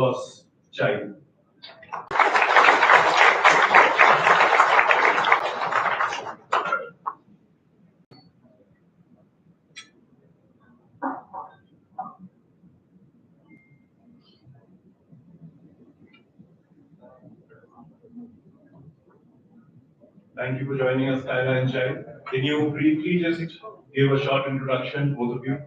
was child. Thank you for joining us, Kyla and Chai. Can you briefly just give a short introduction, both of you?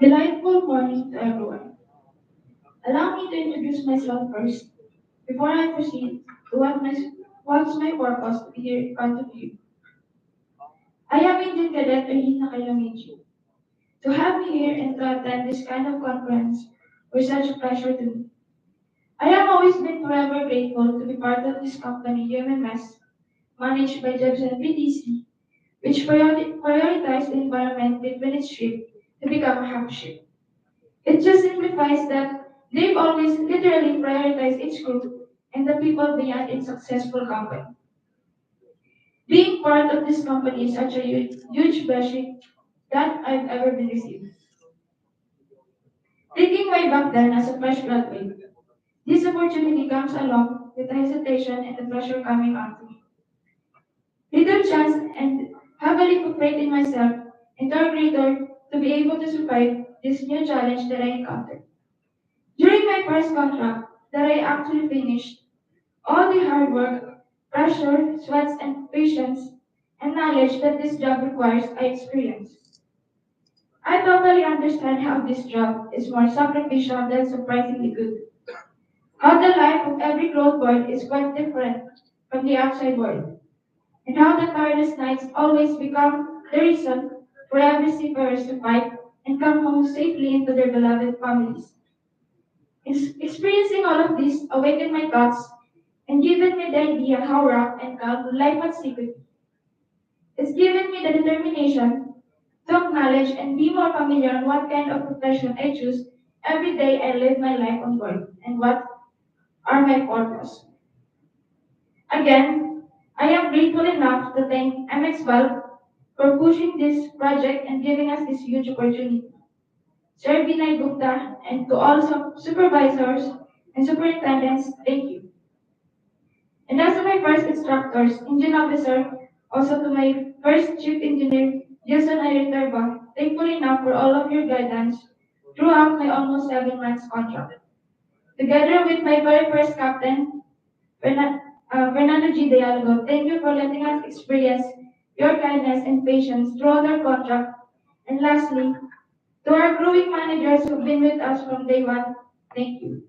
Delightful morning to everyone. Allow me to introduce myself first before I proceed to what's my purpose to be here in front of you. I am Indian Cadet Regina Calamichi. To have me here and to attend this kind of conference was such a pleasure to me. I have always been forever grateful to be part of this company, UMMS, managed by Jebs and PTC, which prioritized the environment between its ship to become a half ship. It just simplifies that they've always literally prioritized its crew and the people beyond its successful company. Being part of this company is such a huge blessing that I've ever been received. Thinking way back then as a fresh graduate, this opportunity comes along with the hesitation and the pressure coming onto me. Little chance and have a leap of faith in myself and our greater to be able to survive this new challenge that I encountered. During my first contract that I actually finished, all the hard work, pressure, sweats, and patience and knowledge that this job requires, I experienced. I totally understand how this job is more sacrificial than surprisingly good. How the life of every clothes boy is quite different from the outside world, and how the tireless nights always become the reason for every seafarers to fight and come home safely into their beloved families. Experiencing all of this awakened my thoughts and given me the idea how rough and calm life at sea could be. It's given me the determination to acknowledge and be more familiar on what kind of profession I choose every day I live my life on board and what are my purpose. Again, I am grateful enough to thank MX Valve for pushing this project and giving us this huge opportunity. Sir Vinay Gupta and to all supervisors and superintendents, thank you. And as to my first instructors, engine officer, also to my first chief engineer, Jason Ayerterba, thankful enough for all of your guidance throughout my almost 7 months contract. Together with my very first captain, Fernando G. Dialogo, thank you for letting us experience your kindness and patience throughout our contract. And lastly, to our growing managers who've been with us from day one, thank you.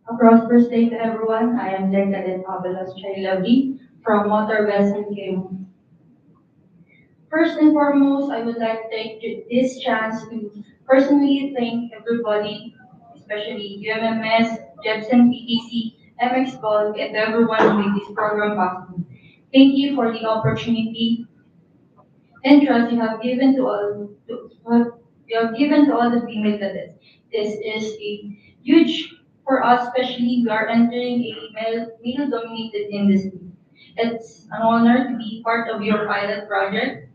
A prosperous day to everyone. I am Len Cadet Abelos Chailavi from Motor Vessel Kim. First and foremost, I would like to take this chance to personally thank everybody, especially UMMS, Jepson PTC, MX Gold, and everyone who made this program possible. Thank you for the opportunity and trust you have given to all the female cadets. This is a huge for us, especially we are entering a male dominated industry. It's an honor to be part of your pilot project.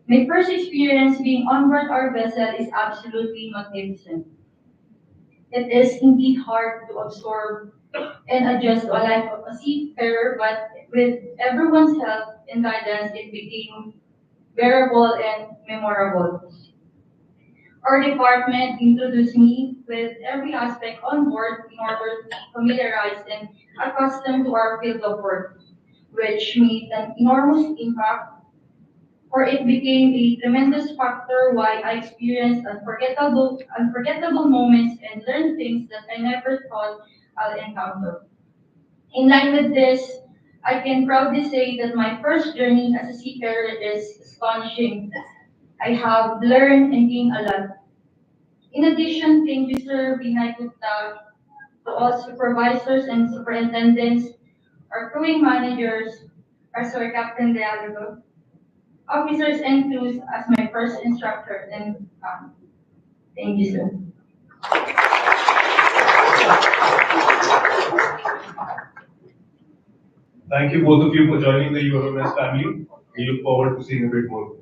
My first experience being on board our vessel is absolutely magnificent. It is indeed hard to absorb and adjust to a life of a seafarer, but with everyone's help and guidance, it became bearable and memorable. Our department introduced me with every aspect on board in order to be familiarized and accustomed to our field of work, which made an enormous impact, for it became a tremendous factor why I experienced unforgettable moments and learned things that I never thought I'll encounter. In line with this, I can proudly say that my first journey as a seafarer is astonishing. I have learned and gained a lot. In addition, thank you, Sir Binay Gupta, to all supervisors and superintendents, our crewing managers, our Sir Captain Dialogo, officers and crews as my first instructor and thank you, sir. Thank you both of you for joining the UMMS family. We look forward to seeing a bit more.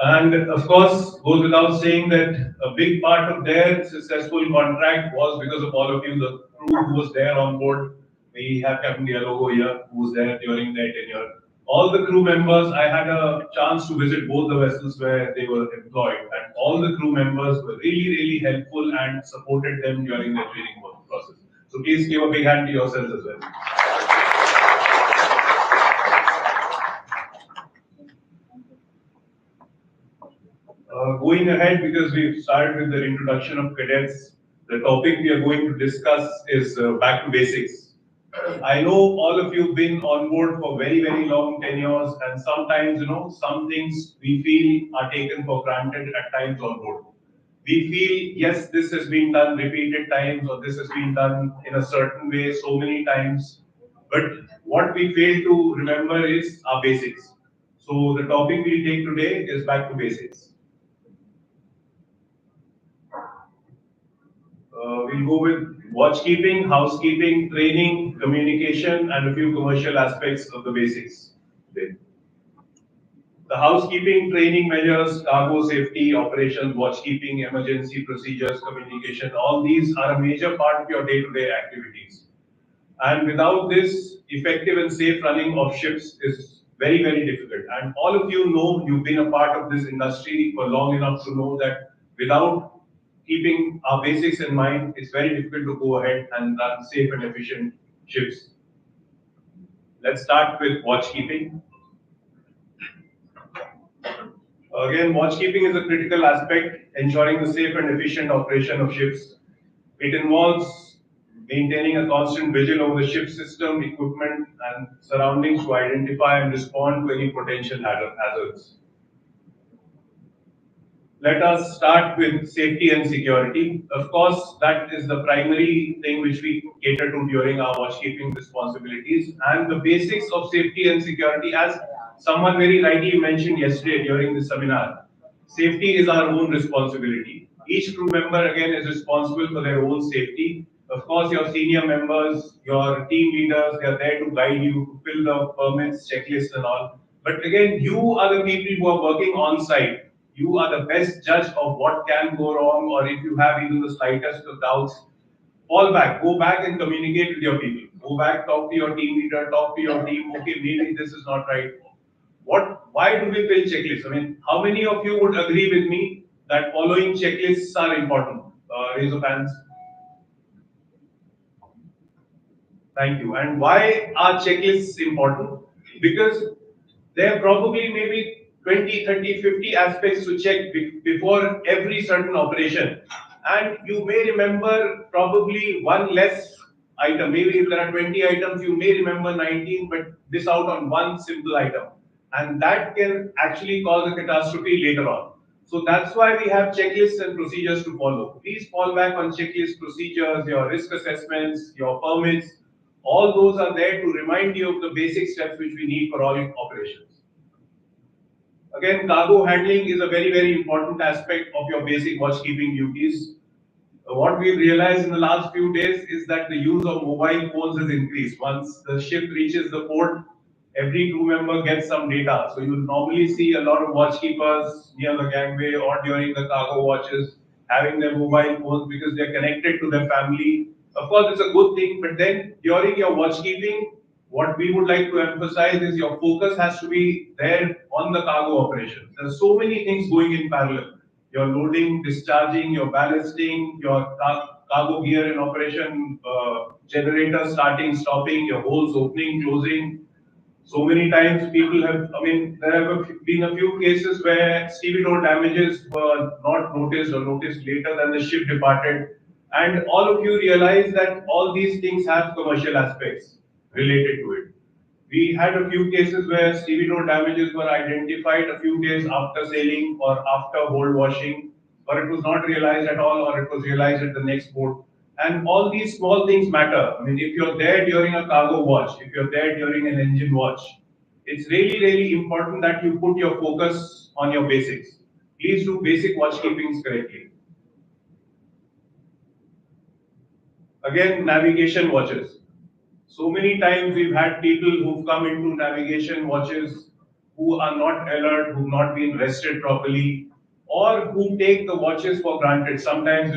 And of course, goes without saying that a big part of their successful contract was because of all of you, the crew who was there on board. We have Captain Dialogo here, who was there during their tenure. All the crew members, I had a chance to visit both the vessels where they were employed, and all the crew members were really, really helpful and supported them during their training process. So please give a big hand to yourselves as well. Going ahead, because we've started with the introduction of cadets, the topic we are going to discuss is back to basics. I know all of you have been on board for very, very long tenures, and sometimes, some things we feel are taken for granted at times on board. We feel, yes, this has been done repeated times, or this has been done in a certain way so many times, but what we fail to remember is our basics. So the topic we'll take today is back to basics. We'll go with watchkeeping, housekeeping, training, communication, and a few commercial aspects of the basics today. The housekeeping training measures, cargo safety, operations, watchkeeping, emergency procedures, communication, all these are a major part of your day-to-day activities. And without this, effective and safe running of ships is very, very difficult. And all of you know, you've been a part of this industry for long enough to know that without keeping our basics in mind, it's very difficult to go ahead and run safe and efficient ships. Let's start with watchkeeping. Again, watchkeeping is a critical aspect, ensuring the safe and efficient operation of ships. It involves maintaining a constant vigil over the ship system, equipment, and surroundings to identify and respond to any potential hazards. Let us start with safety and security. Of course, that is the primary thing which we cater to during our watchkeeping responsibilities. And the basics of safety and security, as someone very rightly mentioned yesterday during the seminar, safety is our own responsibility. Each crew member, again, is responsible for their own safety. Of course, your senior members, your team leaders, they are there to guide you, to fill the permits, checklists, and all. But again, you are the people who are working on site. You are the best judge of what can go wrong, or if you have even the slightest of doubts, fall back, go back and communicate with your people. Go back, talk to your team leader, talk to your team. Okay, maybe this is not right. Why do we fill checklists? I mean, how many of you would agree with me that following checklists are important? Raise of hands. Thank you. And why are checklists important? Because there are probably maybe 20, 30, 50 aspects to check before every certain operation. And you may remember probably one less item. Maybe if there are 20 items, you may remember 19, but miss out on one simple item. And that can actually cause a catastrophe later on. So that's why we have checklists and procedures to follow. Please fall back on checklist procedures, your risk assessments, your permits. All those are there to remind you of the basic steps which we need for all operations. Again, cargo handling is a very, very important aspect of your basic watchkeeping duties. What we've realized in the last few days is that the use of mobile phones has increased. Once the ship reaches the port, every crew member gets some data. So you normally see a lot of watchkeepers near the gangway or during the cargo watches having their mobile phones because they're connected to their family. Of course, it's a good thing, but then during your watchkeeping, what we would like to emphasize is your focus has to be there on the cargo operations. There are so many things going in parallel. Your loading, discharging, your ballasting, your cargo gear in operation, generator starting, stopping, your holes opening, closing. So many times people have, I mean, there have been a few cases where stevedore damages were not noticed or noticed later than the ship departed. And all of you realize that all these things have commercial aspects related to it. We had a few cases where stevedore damages were identified a few days after sailing or after hold washing, or it was not realized at all, or it was realized at the next port. And all these small things matter. I mean, if you're there during a cargo watch, if you're there during an engine watch, it's really, really important that you put your focus on your basics. Please do basic watch keepings correctly. Again, navigation watches. So many times we've had people who've come into navigation watches who are not alert, who've not been rested properly, or who take the watches for granted. Sometimes,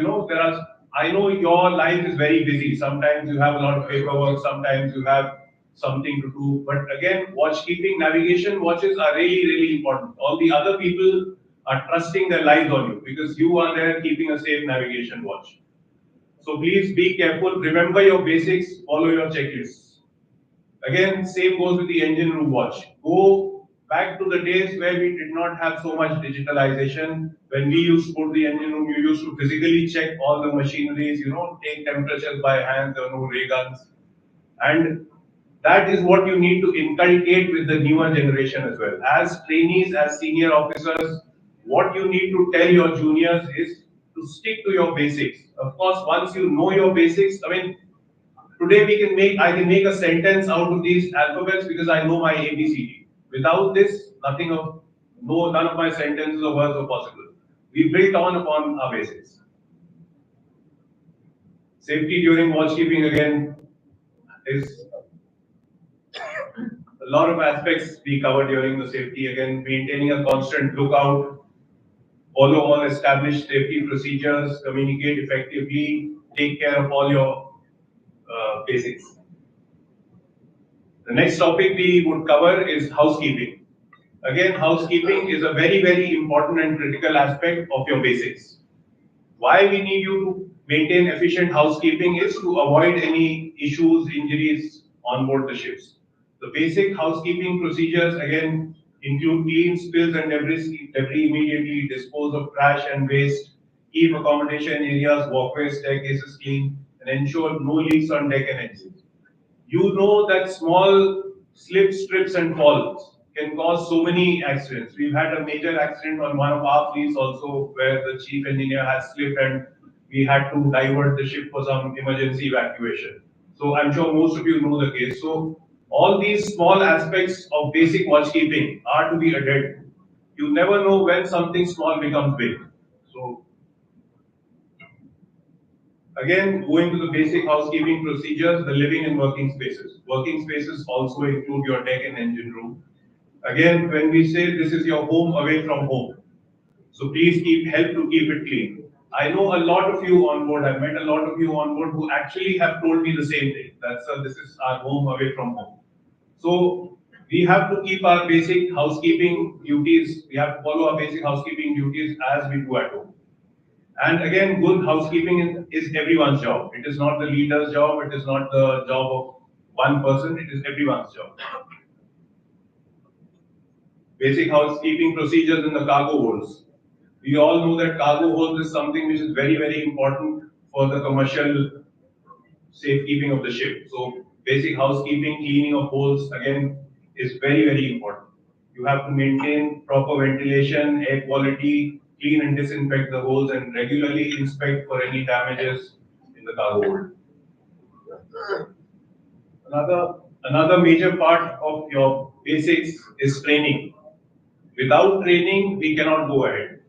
I know your life is very busy. Sometimes you have a lot of paperwork, sometimes you have something to do. But again, watch keeping, navigation watches are really, really important. All the other people are trusting their lives on you because you are there keeping a safe navigation watch. So please be careful, remember your basics, follow your checklists. Again, same goes with the engine room watch. Go back to the days where we did not have so much digitalization. When we used to go to the engine room, you used to physically check all the machineries, take temperatures by hand, there were no ray guns. And that is what you need to inculcate with the newer generation as well. As trainees, as senior officers, what you need to tell your juniors is to stick to your basics. Of course, once you know your basics, I mean, today I can make a sentence out of these alphabets because I know my ABCD. Without this, nothing of no none of my sentences or words were possible. We built on upon our basics. Safety during watch keeping again is a lot of aspects we cover during the safety. Again, maintaining a constant lookout, follow all established safety procedures, communicate effectively, take care of all your basics. The next topic we would cover is housekeeping. Again, housekeeping is a very, very important and critical aspect of your basics. Why we need you to maintain efficient housekeeping is to avoid any issues, injuries on board the ships. The basic housekeeping procedures again include clean spills and debris immediately, dispose of trash and waste, keep accommodation areas, walkways, staircases clean, and ensure no leaks on deck and engines. You know that small slips, trips, and falls can cause so many accidents. We've had a major accident on one of our fleets also where the chief engineer has slipped and we had to divert the ship for some emergency evacuation. So I'm sure most of you know the case. So all these small aspects of basic watchkeeping are to be adhered to. You never know when something small becomes big. So again, going to the basic housekeeping procedures, the living and working spaces. Working spaces also include your deck and engine room. Again, when we say this is your home away from home, so please help to keep it clean. I know a lot of you on board. I've met a lot of you on board who actually have told me the same thing. That sir, this is our home away from home. So we have to keep our basic housekeeping duties. We have to follow our basic housekeeping duties as we do at home. And again, good housekeeping is everyone's job. It is not the leader's job. It is not the job of one person. It is everyone's job. Basic housekeeping procedures in the cargo holds. We all know that cargo holds is something which is very, very important for the commercial safekeeping of the ship. So basic housekeeping, cleaning of holes, again, is very, very important. You have to maintain proper ventilation, air quality, clean and disinfect the holes, and regularly inspect for any damages in the cargo hold. Another major part of your basics is training. Without training, we cannot go ahead.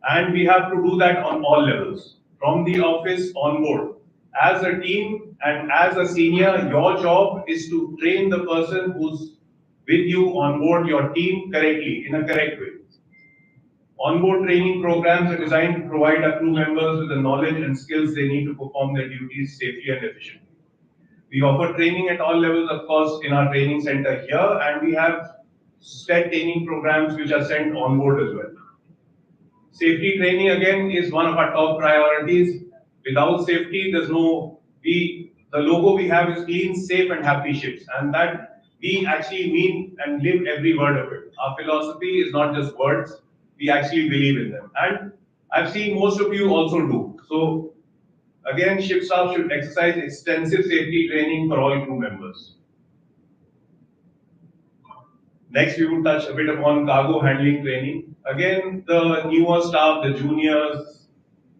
And we have to do that on all levels, from the office onward. As a team and as a senior, your job is to train the person who's with you on board your team correctly, in a correct way. Onboard training programs are designed to provide our crew members with the knowledge and skills they need to perform their duties safely and efficiently. We offer training at all levels, of course, in our training center here, and we have STED training programs which are sent on board as well. Safety training again is one of our top priorities. Without safety, there's no the logo we have is clean, safe, and happy ships, and that we actually mean and live every word of it. Our philosophy is not just words; we actually believe in them, and I've seen most of you also do. So Again, ship staff should exercise extensive safety training for all crew members. Next, we will touch a bit upon cargo handling training. Again, the newer staff, the juniors,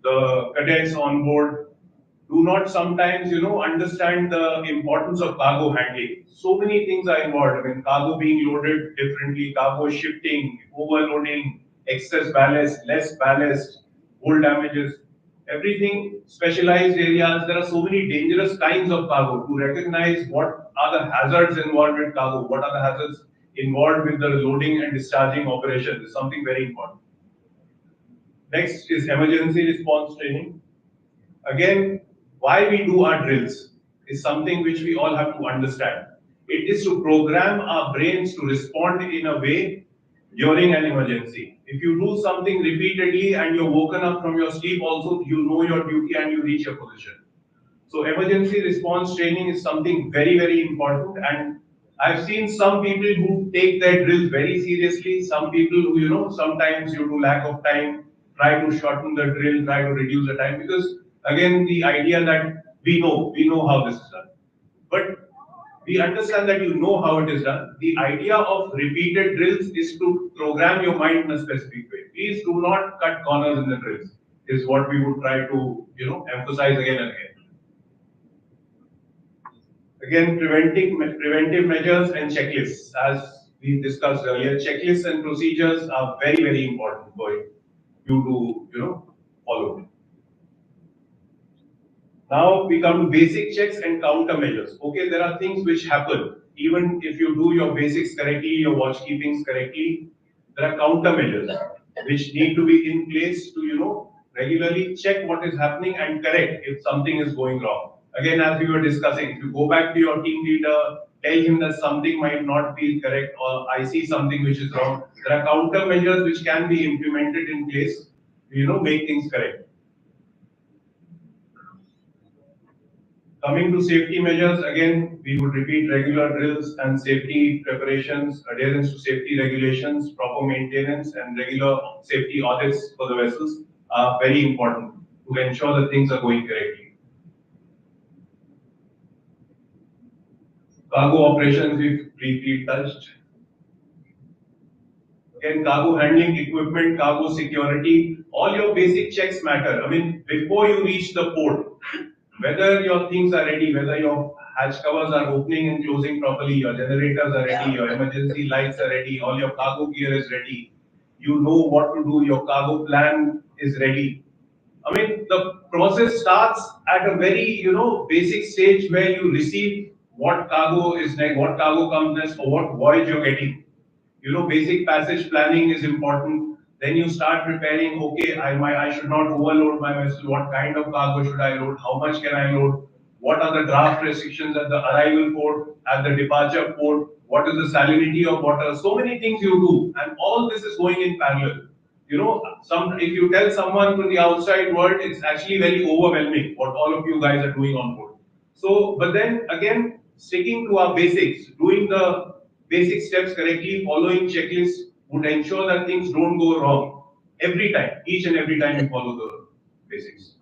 the cadets on board do not sometimes, understand the importance of cargo handling. So many things are involved. I mean, cargo being loaded differently, cargo shifting, overloading, excess ballast, less ballast, hull damages, everything specialized areas. There are so many dangerous kinds of cargo. To recognize what are the hazards involved with cargo, what are the hazards involved with the loading and discharging operations is something very important. Next is emergency response training. Again, why we do our drills is something which we all have to understand. It is to program our brains to respond in a way during an emergency. If you do something repeatedly and you're woken up from your sleep, also you know your duty and you reach your position. So emergency response training is something very, very important. And I've seen some people who take their drills very seriously. Some people who, sometimes due to lack of time, try to shorten the drill, try to reduce the time. Because again, the idea that we know how this is done. But we understand that you know how it is done. The idea of repeated drills is to program your mind in a specific way. Please do not cut corners in the drills, is what we would try to, emphasize again and again. Again, preventive measures and checklists. As we discussed earlier, checklists and procedures are very, very important for you to, follow. Now we come to basic checks and countermeasures. Okay, there are things which happen. Even if you do your basics correctly, your watch keepings correctly, there are countermeasures which need to be in place to, regularly check what is happening and correct if something is going wrong. Again, as we were discussing, if you go back to your team leader, tell him that something might not be correct or I see something which is wrong. There are countermeasures which can be implemented in place to, make things correct. Coming to safety measures, again, we would repeat regular drills and safety preparations, adherence to safety regulations, proper maintenance, and regular safety audits for the vessels are very important to ensure that things are going correctly. Cargo operations, we've briefly touched. Again, cargo handling equipment, cargo security, all your basic checks matter. I mean, before you reach the port, whether your things are ready, whether your hatch covers are opening and closing properly, your generators are ready, your emergency lights are ready, all your cargo gear is ready, you know what to do, your cargo plan is ready. I mean, the process starts at a very, basic stage where you receive what cargo is next, what cargo comes next, or what voyage you're getting. Basic passage planning is important. Then you start preparing, okay, I should not overload my vessel. What kind of cargo should I load? How much can I load? What are the draft restrictions at the arrival port, at the departure port? What is the salinity of water? So many things you do, and all this is going in parallel. Some if you tell someone from the outside world, it's actually very overwhelming what all of you guys are doing on board. So, but then again, sticking to our basics, doing the basic steps correctly, following checklists would ensure that things don't go wrong every time, each and every time you follow the basics.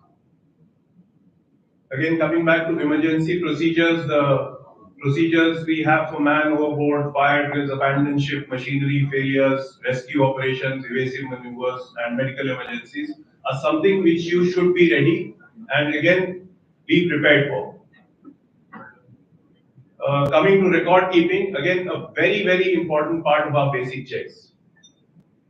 Again, coming back to emergency procedures, the procedures we have for man overboard, fire drills, abandoned ship, machinery failures, rescue operations, evasive maneuvers, and medical emergencies are something which you should be ready and again be prepared for. Coming to record keeping, again, a very, very important part of our basic checks.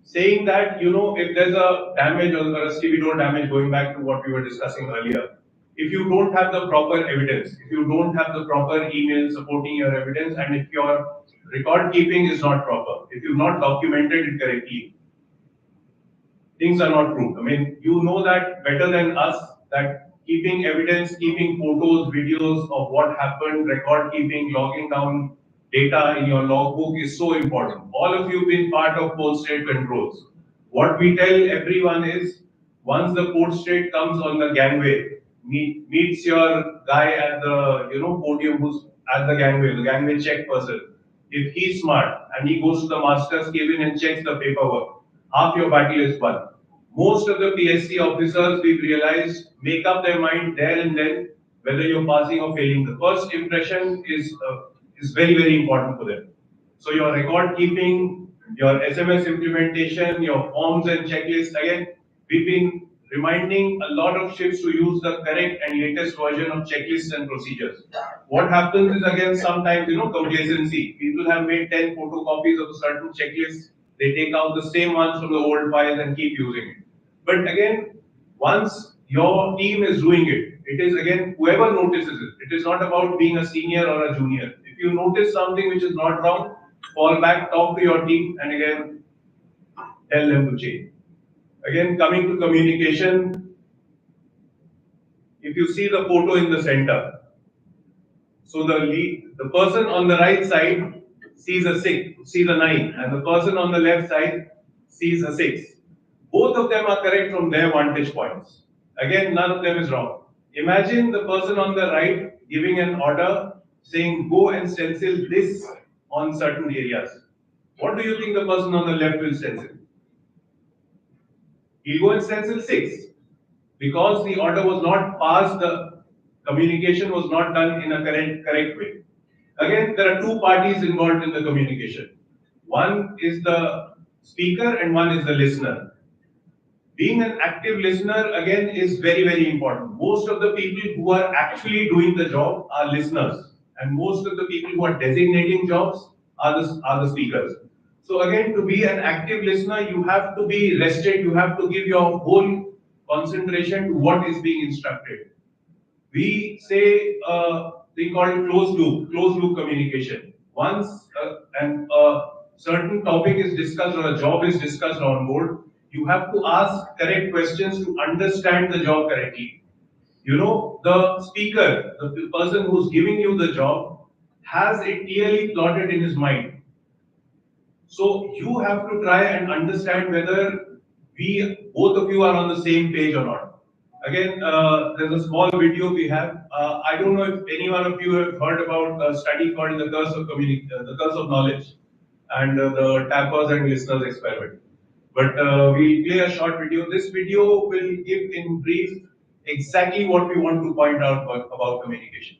Saying that, if there's a damage or a stevedore damage, going back to what we were discussing earlier, if you don't have the proper evidence, if you don't have the proper email supporting your evidence, and if your record keeping is not proper, if you've not documented it correctly, things are not proved. I mean, you know that better than us that keeping evidence, keeping photos, videos of what happened, record keeping, logging down data in your logbook is so important. All of you have been part of port state controls. What we tell everyone is once the port state comes on the gangway, meets your guy at the podium who's at the gangway check person. If he's smart and he goes to the master's cabin and checks the paperwork, half your battle is won. Most of the PSC officers, we've realized, make up their mind there and then whether you're passing or failing. The first impression is very, very important for them. So your record keeping, your SMS implementation, your forms and checklists, again, we've been reminding a lot of ships to use the correct and latest version of checklists and procedures. What happens is, again, sometimes, complacency. People have made 10 photocopies of a certain checklist. They take out the same ones from the old files and keep using it. But again, once your team is doing it, it is again whoever notices it. It is not about being a senior or a junior. If you notice something which is not wrong, fall back, talk to your team, and again tell them to change. Again, coming to communication, if you see the photo in the center, so the person on the right side sees a nine, and the person on the left side sees a six. Both of them are correct from their vantage points. Again, none of them is wrong. Imagine the person on the right giving an order saying, go and stencil this on certain areas. What do you think the person on the left will stencil? He'll go and stencil six because the order was not passed, the communication was not done in a correct way. Again, there are two parties involved in the communication. One is the speaker and one is the listener. Being an active listener again is very, very important. Most of the people who are actually doing the job are listeners, and most of the people who are designating jobs are the speakers. So again, to be an active listener, you have to be rested, you have to give your whole concentration to what is being instructed. We say we call it closed loop communication. Once and certain topic is discussed or a job is discussed on board, you have to ask correct questions to understand the job correctly. The speaker, the person who's giving you the job, has it clearly plotted in his mind. So you have to try and understand whether both of you are on the same page or not. Again, there's a small video we have. I don't know if any one of you have heard about a study called the curse of knowledge, and the tappers and listeners experiment. But we'll play a short video. This video will give in brief exactly what we want to point out about communication.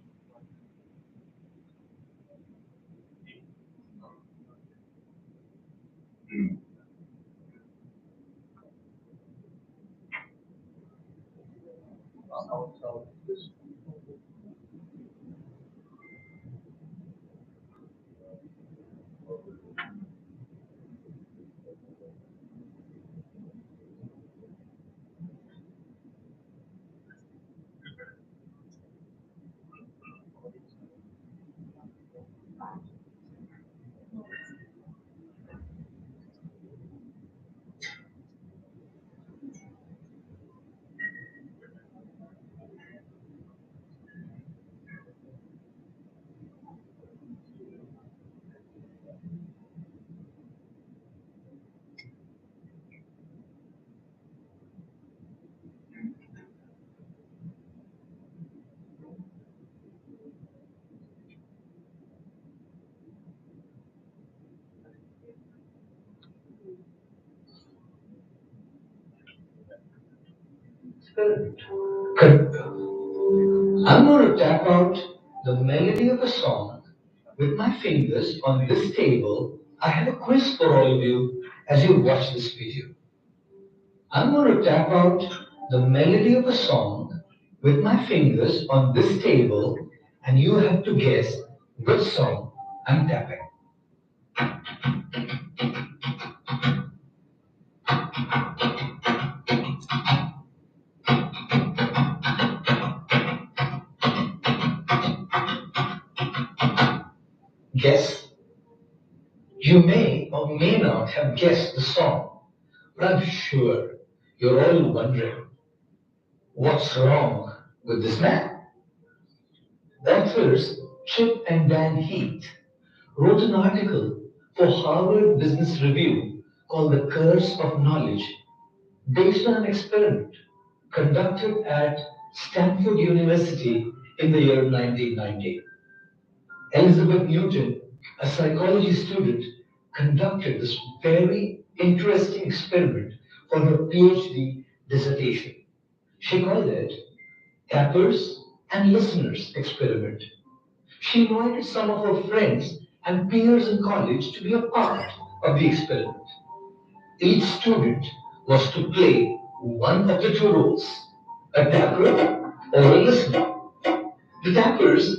Correct. I'm going to tap out the melody of a song with my fingers on this table. I have a quiz for all of you as you watch this video. I'm going to tap out the melody of a song with my fingers on this table, and you have to guess which song I'm tapping. Guess? You may or may not have guessed the song, but I'm sure you're all wondering what's wrong with this man? Authors Chip and Dan Heath wrote an article for Harvard Business Review called The Curse of Knowledge, based on an experiment conducted at Stanford University in the year 1990. Elizabeth Newton, a psychology student, conducted this very interesting experiment for her PhD dissertation. She called it Tappers and Listeners Experiment. She invited some of her friends and peers in college to be a part of the experiment. Each student was to play one of the two roles, a tapper or a listener. The tappers